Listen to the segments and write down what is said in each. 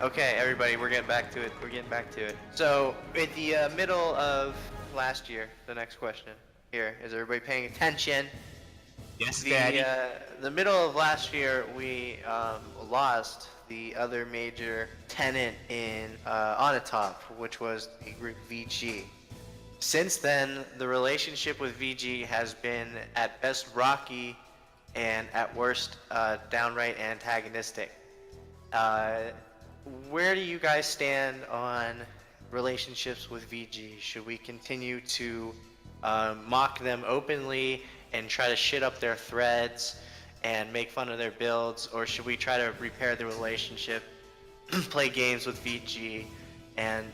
Okay, everybody, we're getting back to it. We're getting back to it. So, in the middle of last year, the next question here is everybody paying attention? Yes, Daddy. The middle of last year, we lost the other major tenant in Onatopp, which was the group VG. Since then, the relationship with VG has been at best rocky and at worst downright antagonistic. Where do you guys stand on relationships with VG? Should we continue to mock them openly and try to shit up their threads and make fun of their builds, or should we try to repair the relationship, play games with VG, and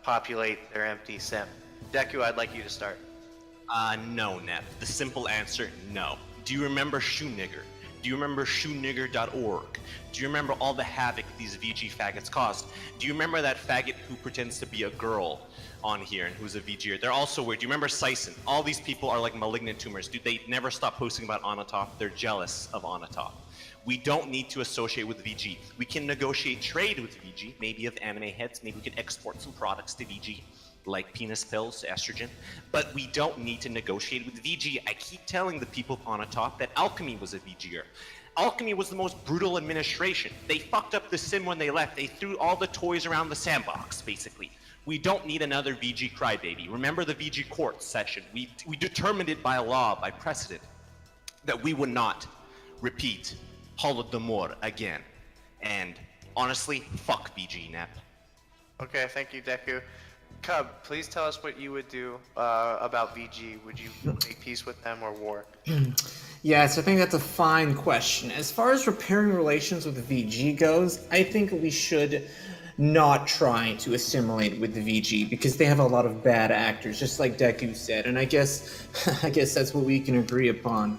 populate their empty sim? Dequ, I'd like you to start. No, Nep. The simple answer, no. Do you remember Shoe Nigger? Do you remember shoenigger.org? Do you remember all the havoc these VG faggots caused? Do you remember that faggot who pretends to be a girl on here and who's a VGer? They're also weird. Do you remember Sison? All these people are like malignant tumors. Dude, they never stop posting about Onatopp. They're jealous of Onatopp. We don't need to associate with VG. We can negotiate trade with VG, maybe of anime heads. Maybe we can export some products to VG, like penis pills, estrogen, but we don't need to negotiate with VG. I keep telling the people of Onatopp that Alchemy was a VGer. Alchemy was the most brutal administration. They fucked up the sim when they left. They threw all the toys around the sandbox, basically. We don't need another VG crybaby. Remember the VG court session? We determined it by law, by precedent, that we would not repeat Holodomor again. And honestly, fuck VG, Nep. Okay, thank you, Dequ. Cub, please tell us what you would do about VG. Would you make peace with them or war? Yes, I think that's a fine question. As far as repairing relations with the VG goes, I think we should not try to assimilate with the VG because they have a lot of bad actors, just like Dequ said, and I guess that's what we can agree upon.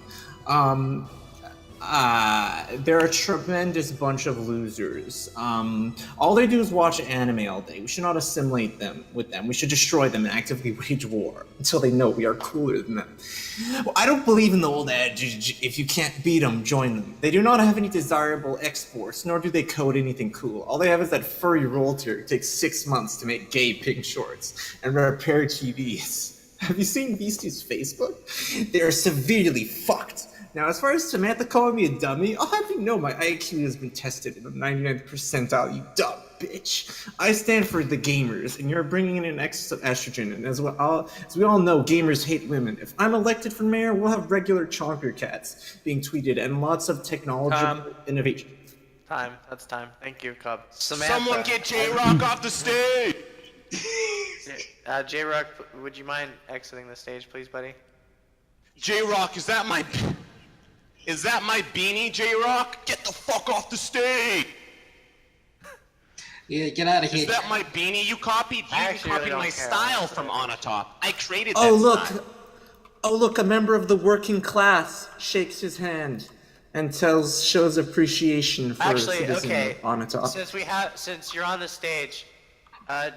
They're a tremendous bunch of losers. All they do is watch anime all day. We should not assimilate them with them. We should destroy them and actively wage war until they know we are cooler than them. Well, I don't believe in the old adage, if you can't beat them, join them. They do not have any desirable exports, nor do they code anything cool. All they have is that furry realtor who takes 6 months to make gay pink shorts and repair TVs. Have you seen Beastie's Facebook? They are severely fucked. Now, as far as Samantha calling me a dummy, I'll have you know my IQ has been tested in the 99th percentile, you dumb bitch. I stand for the gamers, and you're bringing in an excess of estrogen, and as we all know, gamers hate women. If I'm elected for mayor, we'll have regular chomper cats being tweeted, and lots of technological innovation. Time. That's time. Thank you, Cub. Samantha. Someone get J-Rock off the stage! J-Rock, would you mind exiting the stage, please, buddy? J-Rock, is that my beanie, J-Rock? Get the fuck off the stage! Yeah, get out of here. Is that my beanie you copied? You copied my style from Onatopp. I created that style. Oh look, a member of the working class shakes his hand and shows appreciation for citizen Onatopp. Since you're on the stage,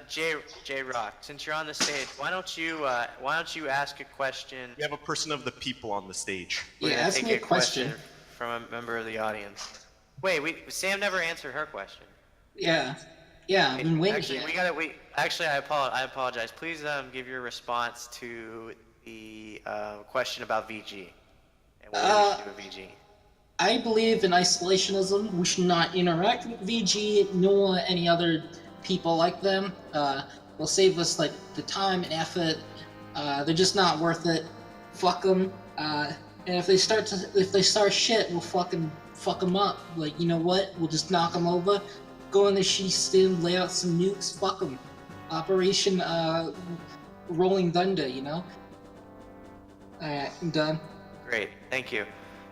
J-Rock, since you're on the stage, why don't you ask a question? We have a person of the people on the stage. Yeah, ask me a question from a member of the audience. Wait, Sam never answered her question. Yeah, I've been waiting. Actually, I apologize. Please give your response to the question about VG and what we should do with VG. I believe in isolationism. We should not interact with VG nor any other people like them. Will save us like the time and effort. They're just not worth it. Fuck them. And if they start shit, we'll fucking fuck them up. Like, you know what? We'll just knock them over. Go in the Sheeston, lay out some nukes. Fuck them. Operation Rolling Thunder. You know. Alright, I'm done. Great, thank you.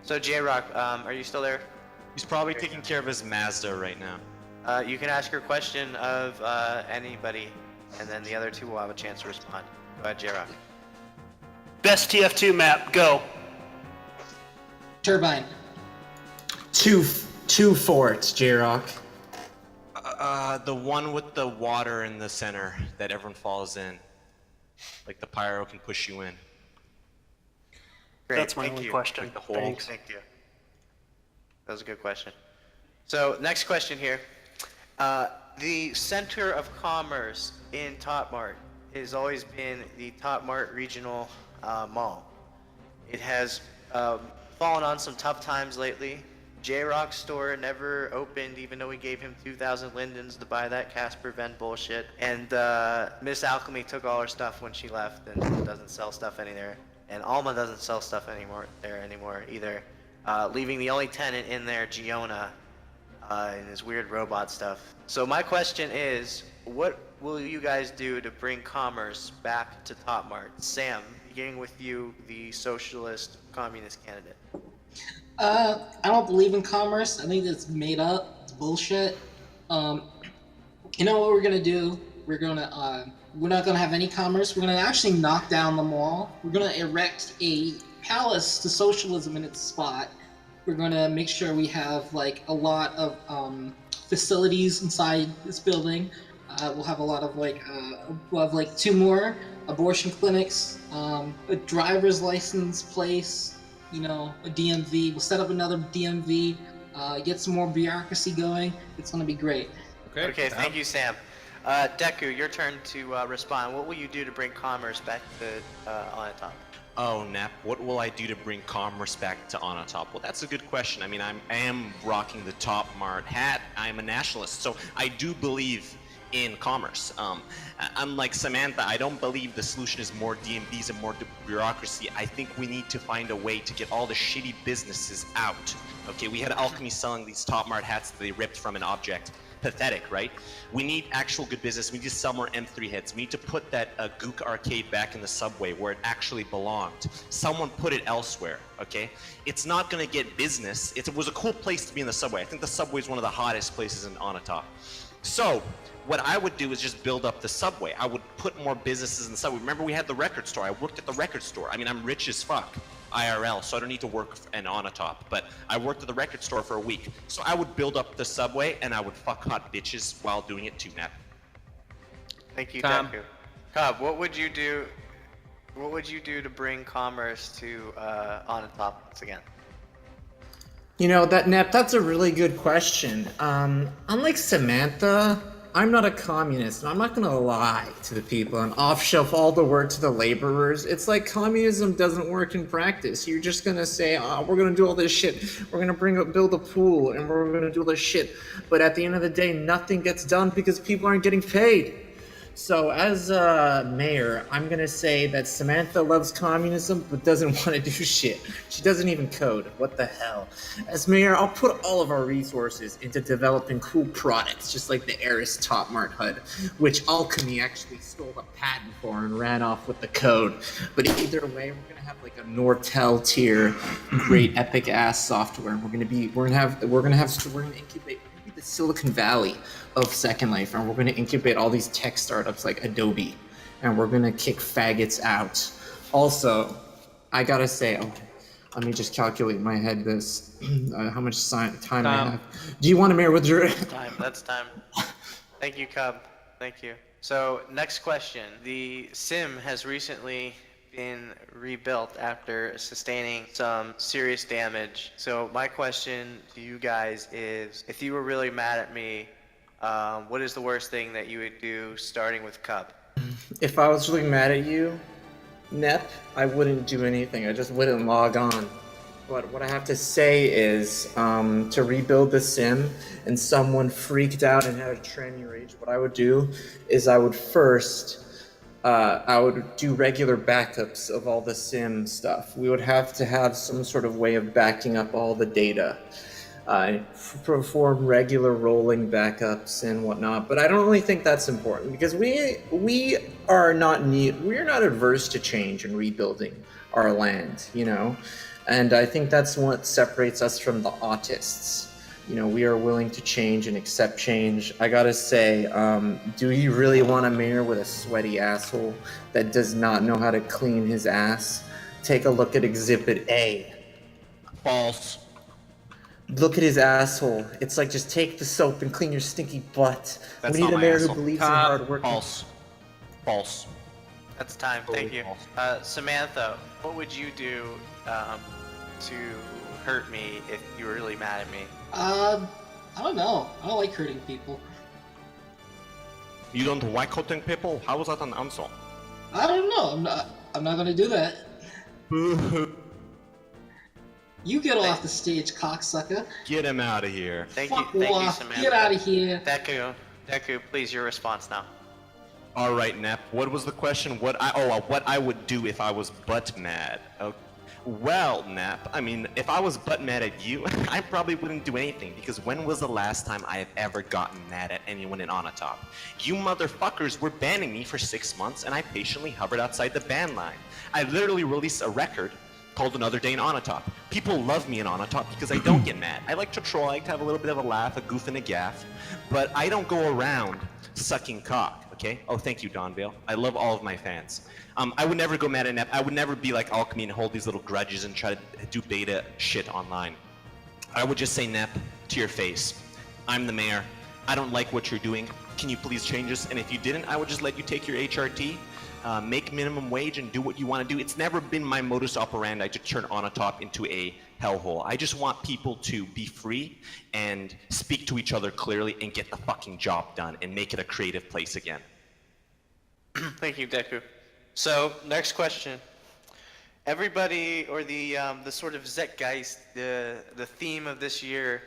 So J-Rock, are you still there? He's probably taking care of his Mazda right now. You can ask your question of anybody, and then the other two will have a chance to respond. Go ahead, J-Rock. Best TF2 map, go. Turbine. Two forts, J-Rock. The one with the water in the center that everyone falls in. Like the pyro can push you in. Great, That's my only question. Like the hole. Thank you. That was a good question. So, next question here. The center of commerce in ToppMart has always been the ToppMart Regional Mall. It has fallen on some tough times lately. J-Rock's store never opened, even though we gave him 2,000 lindens to buy that Casper Venn bullshit. And Miss Alchemy took all her stuff when she left and doesn't sell stuff anywhere. And Alma doesn't sell stuff anymore either, leaving the only tenant in there, Giona, and his weird robot stuff. So my question is, what will you guys do to bring commerce back to ToppMart? Sam, beginning with you, the socialist communist candidate. I don't believe in commerce. I think it's made up. It's bullshit. You know what we're gonna do? We're not gonna have any commerce. We're gonna actually knock down the mall. We're gonna erect a palace to socialism in its spot. We're gonna make sure we have like a lot of facilities inside this building. We'll have a lot of we'll have like 2 more abortion clinics, a driver's license place, you know, a DMV. We'll set up another DMV, get some more bureaucracy going. It's gonna be great. Okay, thank you, Sam. Dequ, your turn to respond. What will you do to bring commerce back to Onatopp? Oh, Nep, what will I do to bring commerce back to Onatopp? Well, that's a good question. I mean, I am rocking the ToppMart hat. I'm a nationalist, so I do believe in commerce. Unlike Samantha, I don't believe the solution is more DMVs and more bureaucracy. I think we need to find a way to get all the shitty businesses out. Okay, we had Alchemy selling these ToppMart hats that they ripped from an object. Pathetic, right? We need actual good business. We need to sell more M3 heads. We need to put that Gook arcade back in the subway where it actually belonged. Someone put it elsewhere, okay? It's not gonna get business. It was a cool place to be in the subway. I think the subway is one of the hottest places in Onatopp. So, what I would do is just build up the subway. I would put more businesses in the subway. Remember, we had the record store. I worked at the record store. I mean, I'm rich as fuck, IRL, so I don't need to work in Onatopp. But I worked at the record store for a week. So I would build up the subway, and I would fuck hot bitches while doing it too, Nap. Thank you, Dequ. Cobb, what would you do? What would you do to bring commerce to Onatopp once again? You know, that's a really good question. Unlike Samantha, I'm not a communist, and I'm not gonna lie to the people and off-shelf all the work to the laborers. It's like communism doesn't work in practice. You're just gonna say, oh, we're gonna do all this shit. We're gonna build a pool, and we're gonna do all this shit. But at the end of the day, nothing gets done because people aren't getting paid. So as mayor, I'm gonna say that Samantha loves communism but doesn't want to do shit. She doesn't even code. What the hell? As mayor, I'll put all of our resources into developing cool products, just like the Eris ToppMart HUD, which Alchemy actually stole a patent for and ran off with the code. But either way, we're gonna have like a Nortel tier, great epic ass software. We're gonna incubate the Silicon Valley of Second Life, and we're going to incubate all these tech startups like Adobe, and we're going to kick faggots out. Also, I gotta say, let me just calculate in my head this, how much time I have. Do you want to mayor with your... That's time. Thank you, Cub. Thank you. So, next question. The sim has recently been rebuilt after sustaining some serious damage. So my question to you guys is, if you were really mad at me, what is the worst thing that you would do, starting with Cub? If I was really mad at you, Nep, I wouldn't do anything. I just wouldn't log on. But what I have to say is, to rebuild the sim and someone freaked out and had a tranny rage, what I would do is I would first I would do regular backups of all the sim stuff. We would have to have some sort of way of backing up all the data, perform regular rolling backups and whatnot. But I don't really think that's important because we're not adverse to change and rebuilding our land, you know. And I think that's what separates us from the autists. You know, we are willing to change and accept change. I gotta say, do you really want a mayor with a sweaty asshole that does not know how to clean his ass? Take a look at Exhibit A. False. Look at his asshole. It's like, just take the soap and clean your stinky butt. That's we need not a my mayor asshole. who believes in hard work. False. False. That's time. Thank you. Samantha, what would you do to hurt me if you were really mad at me? I don't know. I don't like hurting people. You don't boycotting people? How was that an answer? I don't know. I'm not gonna do that. You get off the stage, cocksucker. Get him out of here. Thank Fuck you, off. Samantha. Get out of here. Deku, please, your response now. All right, Nep. What was the question? What I would do if I was butt mad? Okay. Well, Nep, I mean, if I was butt mad at you, I probably wouldn't do anything, because when was the last time I have ever gotten mad at anyone in Onatopp? You motherfuckers were banning me for 6 months, and I patiently hovered outside the ban line. I literally released a record called Another Day in Onatopp. People love me in Onatopp because I don't get mad. I like to troll, I like to have a little bit of a laugh, a goof and a gaff, but I don't go around sucking cock, okay? Oh, thank you, Don Vale. I love all of my fans. I would never go mad at Nep. I would never be like Alchemy and hold these little grudges and try to do beta shit online. I would just say, Nep, to your face, I'm the mayor. I don't like what you're doing. Can you please change this? And if you didn't, I would just let you take your HRT, make minimum wage, and do what you want to do. It's never been my modus operandi to turn Onatopp into a hellhole. I just want people to be free and speak to each other clearly and get the fucking job done and make it a creative place again. Thank you, Deku. So, next question. Everybody, or the sort of Zeitgeist, the theme of this year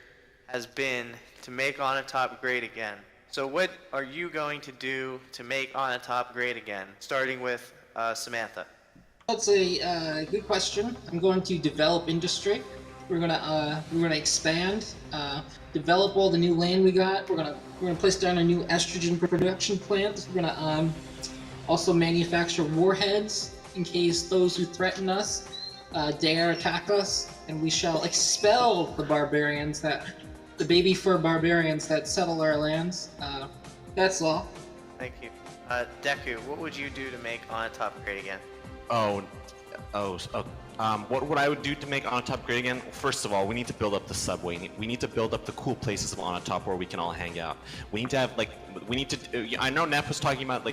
has been to make Onatopp great again. So what are you going to do to make Onatopp great again? Starting with Samantha. That's a good question. I'm going to develop industry. We're gonna expand, develop all the new land we got. We're gonna place down a new estrogen production plant. We're gonna also manufacture warheads in case those who threaten us dare attack us, and we shall expel the baby fur barbarians that settle our lands. That's all. Thank you. Deku, what would you do to make Onatopp great again? What I would do to make Onatopp great again? First of all, we need to build up the subway. We need to build up the cool places of Onatopp where we can all hang out. We need to have I know Nep was talking about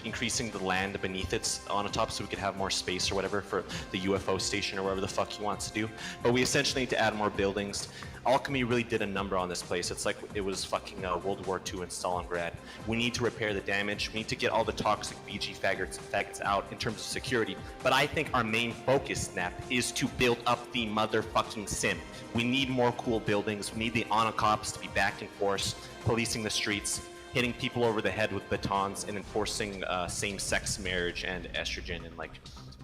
increasing the land beneath its Onatopp so we could have more space or whatever for the UFO station or whatever the fuck he wants to do. But we essentially need to add more buildings. Alchemy really did a number on this place. It's like it was fucking World War II in Stalingrad. We need to repair the damage. We need to get all the toxic VG faggots out in terms of security. But I think our main focus, Snap, is to build up the motherfucking sim. We need more cool buildings. We need the Onacops to be back in force, policing the streets, hitting people over the head with batons, and enforcing same-sex marriage and estrogen and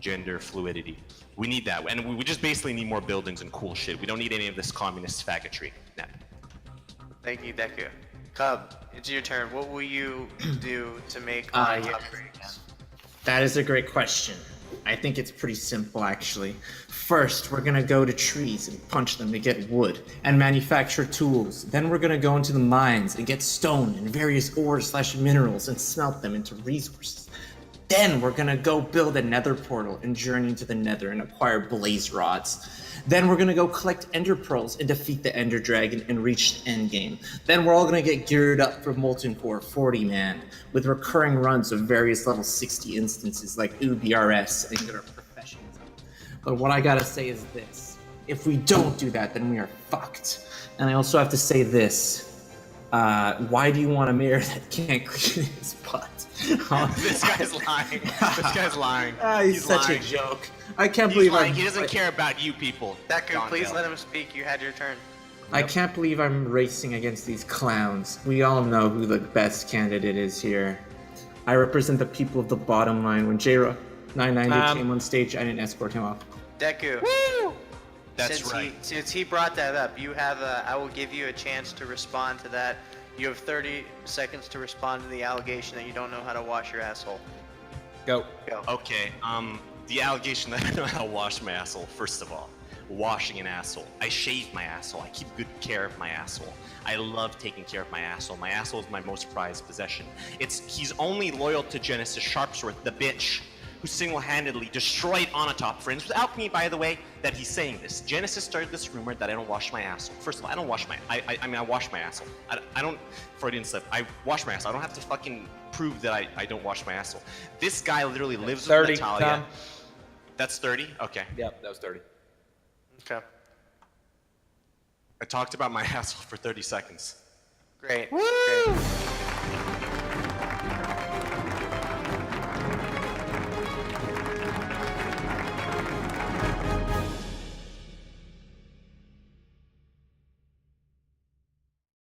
gender fluidity. We need that, and we just basically need more buildings and cool shit. We don't need any of this communist faggotry. Nah. Thank you, Deku. Cub, it's your turn. What will you do to make Onatopp great again? That is a great question. I think it's pretty simple, actually. First, we're gonna go to trees and punch them to get wood and manufacture tools. Then we're gonna go into the mines and get stone and various ores/minerals and smelt them into resources. Then we're gonna go build a nether portal and journey into the nether and acquire blaze rods. Then we're gonna go collect ender pearls and defeat the ender dragon and reach the end game. Then we're all gonna get geared up for Molten Core 40-man with recurring runs of various level 60 instances like UBRS and get our professions up. But what I gotta say is this. If we don't do that, then we are fucked. And I also have to say this. Why do you want a mayor that can't clean his butt? This guy's lying. This guy's lying. He's such lying. a joke. I can't believe He doesn't care about you people. Deku, please let him speak. You had your turn. I can't believe I'm racing against these clowns. We all know who the best candidate is here. I represent the people of the bottom line. When J-990 came on stage, I didn't escort him off. Deku. Woo! That's since right. Since he brought that up, I will give you a chance to respond to that. You have 30 seconds to respond to the allegation that you don't know how to wash your asshole. Go. Okay, the allegation that I know how to wash my asshole, first of all. Washing an asshole. I shave my asshole. I keep good care of my asshole. I love taking care of my asshole. My asshole is my most prized possession. He's only loyal to Genesis Sharpsworth, the bitch, who single-handedly destroyed Onatopp, friends, without me, by the way, that he's saying this. Genesis started this rumor that I don't wash my asshole. First of all, I don't wash my, I wash my asshole. I don't, Freudian slip, I wash my asshole. I don't have to fucking prove that I don't wash my asshole. This guy literally lives with 30, Natalia. Tom. That's 30? Okay. Yep, that was 30. Okay. I talked about my asshole for 30 seconds. Great. Great.